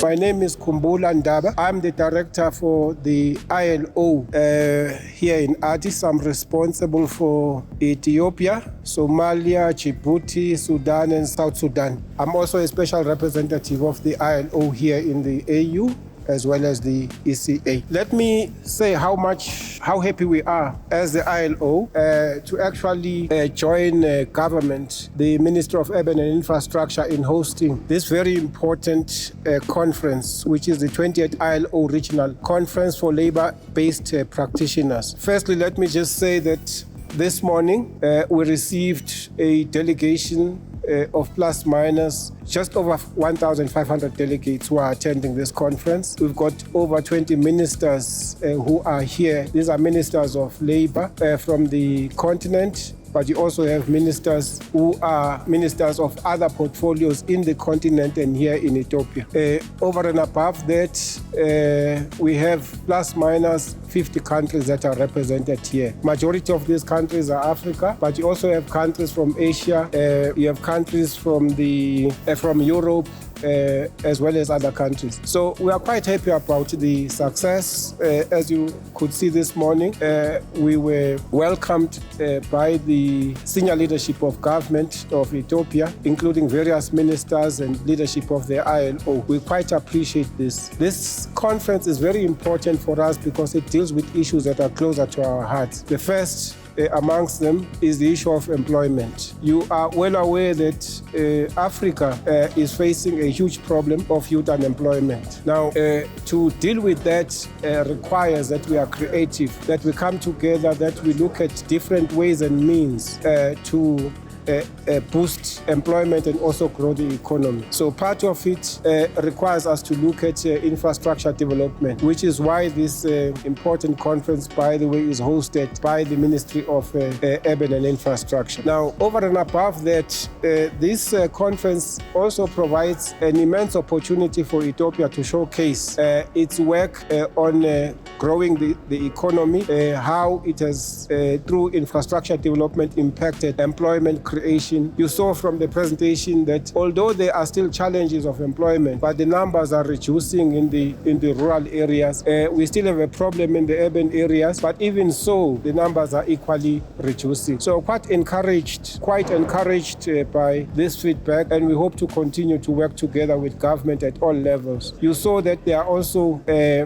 My name is Kumbula Ndaba. I'm the director for the ILO here in Addis. I'm responsible for Ethiopia, Somalia, Djibouti, Sudan, and South Sudan. I'm also a special representative of the ILO here in the AU, as well as the ECA. Let me say how happy we are as the ILO to actually join government, the Minister of Urban and Infrastructure, in hosting this very important conference, which is the 20th ILO Regional Conference for Labor-Based Practitioners. Firstly, let me just say that this morning we received a delegation of plus minus just over 1,500 delegates who are attending this conference. We've got over 20 ministers who are here. These are ministers of labor from the continent, but you also have ministers who are ministers of other portfolios in the continent and here in Ethiopia. Over and above that, we have plus minus 50 countries that are represented here. Majority of these countries are Africa, but you also have countries from Asia, you have countries from Europe, as well as other countries. So we are quite happy about the success. As you could see this morning, we were welcomed by the senior leadership of government of Ethiopia, including various ministers and leadership of the ILO. We quite appreciate this. This conference is very important for us because it deals with issues that are closer to our hearts. The first amongst them is the issue of employment. You are well aware that Africa is facing a huge problem of youth unemployment. Now, to deal with that requires that we are creative, that we come together, that we look at different ways and means to boost employment and also grow the economy. So part of it requires us to look at infrastructure development, which is why this important conference, by the way, is hosted by the Ministry of Urban and Infrastructure. Now, over and above that, this conference also provides an immense opportunity for Ethiopia to showcase its work on growing the economy, how it has, through infrastructure development, impacted employment creation. You saw from the presentation that although there are still challenges of employment, but the numbers are reducing in the rural areas. We still have a problem in the urban areas, but even so, the numbers are equally reducing. So quite encouraged by this feedback, and we hope to continue to work together with government at all levels. You saw that there are also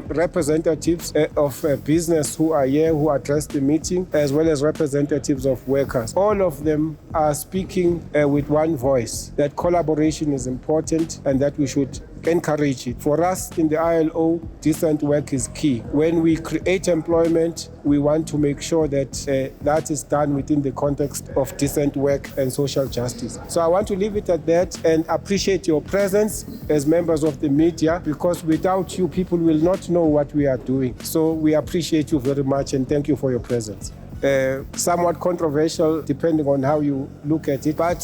representatives of business who are here, who addressed the meeting, as well as representatives of workers. All of them are speaking with one voice, that collaboration is important and that we should encourage it. For us in the ILO, decent work is key. When we create employment, we want to make sure that that is done within the context of decent work and social justice. So I want to leave it at that and appreciate your presence as members of the media, because without you, people will not know what we are doing. So we appreciate you very much and thank you for your presence. Somewhat controversial depending on how you look at it. But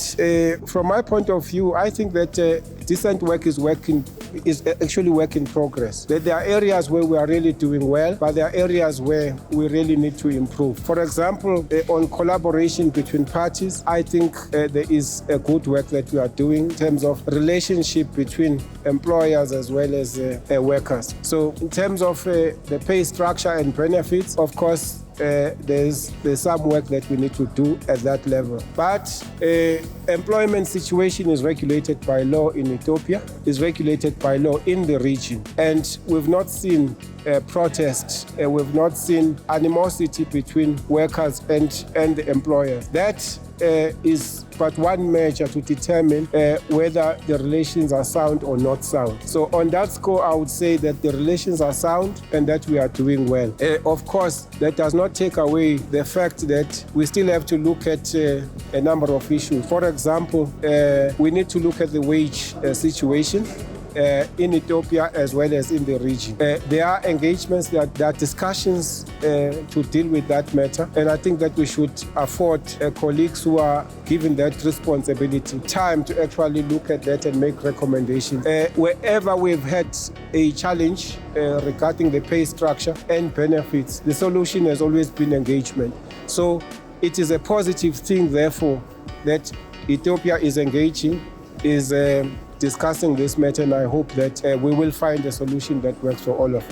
from my point of view, I think that decent work is actually work in progress. That there are areas where we are really doing well, but there are areas where we really need to improve. For example, on collaboration between parties, I think there is a good work that we are doing in terms of relationship between employers as well as workers. So in terms of the pay structure and benefits, of course, there's some work that we need to do at that level. But employment situation is regulated by law in Ethiopia, is regulated by law in the region. And we've not seen protest, we've not seen animosity between workers and the employers. That is but one measure to determine whether the relations are sound or not sound. So on that score, I would say that the relations are sound and that we are doing well. Of course, that does not take away the fact that we still have to look at a number of issues. For example, we need to look at the wage situation in Ethiopia as well as in the region. There are engagements, there are discussions to deal with that matter, and I think that we should afford colleagues who are given that responsibility time to actually look at that and make recommendations. Wherever we've had a challenge regarding the pay structure and benefits, the solution has always been engagement. So it is a positive thing, therefore, that Ethiopia is engaging, is discussing this matter, and I hope that we will find a solution that works for all of us.